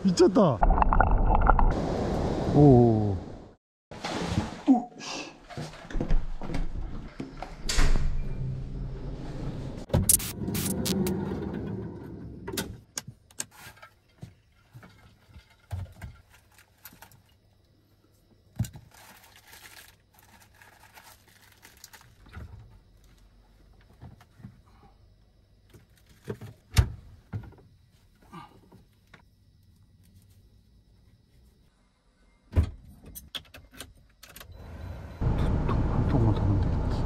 미쳤다. 오. 한 통만 더 넣으면 되겠지.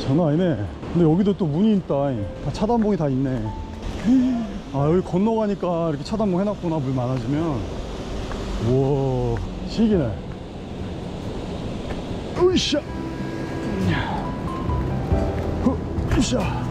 장난 아니네. 근데 여기도 또 문이 있다. 다 차단봉이 다 있네. 아, 여기 건너가니까 이렇게 차단봉 해놨구나. 물 많아지면. 우와, 시기네. 으쌰, 으쌰.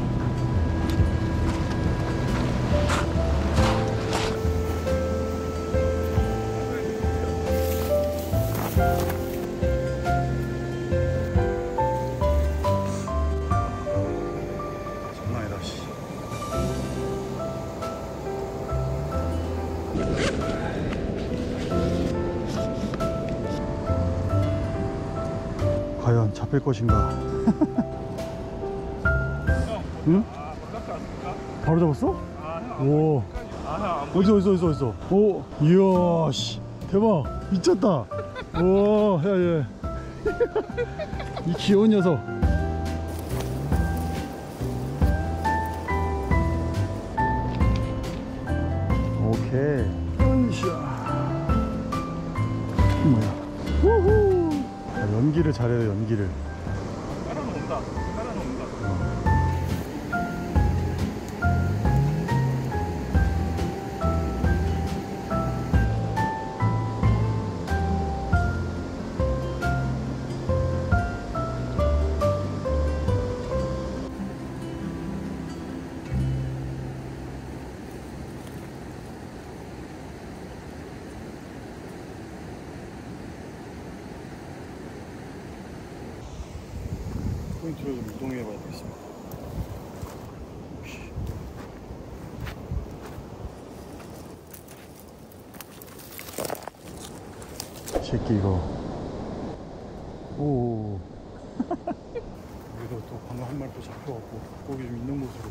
과연 잡힐 것인가? 응? 바로 잡았어? 오. 어디서? 오, 이야, 씨, 대박, 미쳤다. 오, 야, 이 귀여운 녀석. 오케이. 뭐야? 우후. 연기를 잘해요, 연기를. 깔아놓는다. 포인트를 좀 이동해 봐야 되겠습니다. 새끼 이거. 오. 여기서 또 방금 한 마리 또 잡혀갖고 고기 좀 있는 곳으로.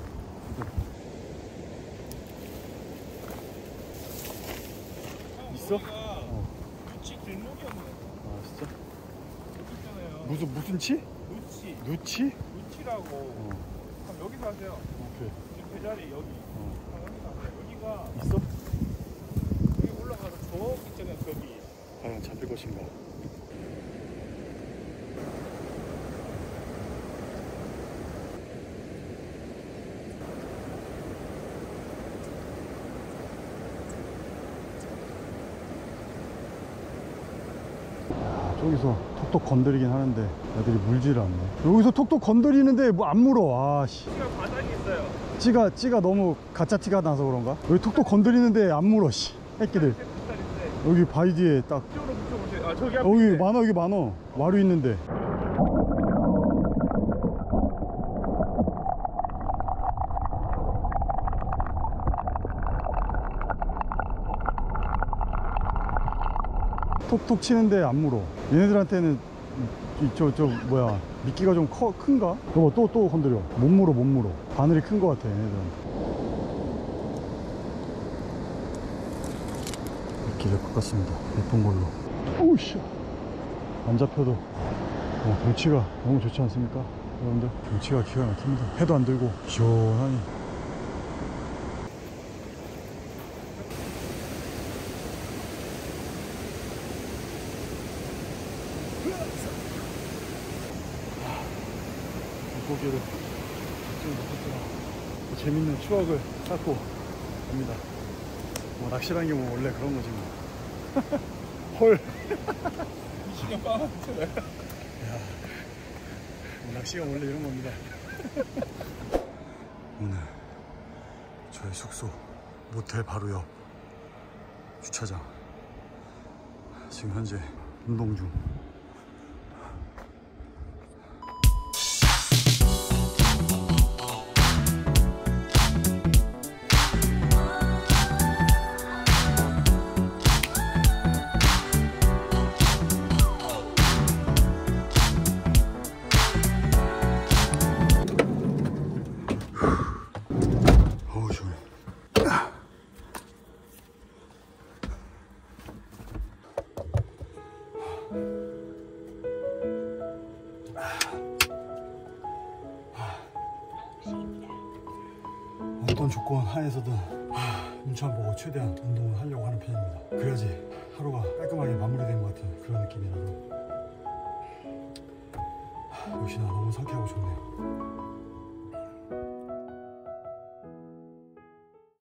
있어? 누치 길목이었네. 아, 진짜? 여기 있잖아요. 무슨 치? 누치. 누치? 누치라고. 그럼 여기서 하세요. 오케이. 그 자리 여기. 여기서 하세요. 여기가 있어? 것인가. 저기서 톡톡 건드리긴 하는데 애들이 물지를 않네. 여기서 톡톡 건드리는데 뭐 안 물어. 아씨. 찌가 바닥에 있어요. 찌가 너무 가짜 티가 나서 그런가? 여기 톡톡 건드리는데 안 물어. 씨. 새끼들. 여기 바위 뒤에 딱. 이쪽으로 붙여보세요. 아 저기 앞에 여기 있네. 많아, 여기 많어. 와류 있는데. 톡톡 치는데 안 물어. 얘네들한테는 저 뭐야, 미끼가 좀 큰가? 여보, 또 건드려. 못 물어. 바늘이 큰 거 같아, 얘네들한테. 미끼를 바꿨습니다. 예쁜 걸로. 오우씨. 안 잡혀도 경치가 너무 좋지 않습니까? 여러분들, 경치가 기가 막힙니다. 해도 안 들고 시원하니. 물고기를 좀 못했지만 재밌는 추억을 쌓고 갑니다. 뭐 낚시라는 게 뭐 원래 그런 거지 뭐. 헐. 이 시간 빠졌잖아요. 뭐 낚시가 원래 이런 겁니다. 오늘 저희 숙소 모텔 바로 옆 주차장, 지금 현재 운동 중. 어우 시원해. 어떤 조건 하에서든 눈치 안 보고 최대한 운동을 하려고 하는 편입니다. 그래야지 하루가 깔끔하게 마무리된 것 같은 그런 느낌이라서 역시나 너무 상쾌하고 좋네요.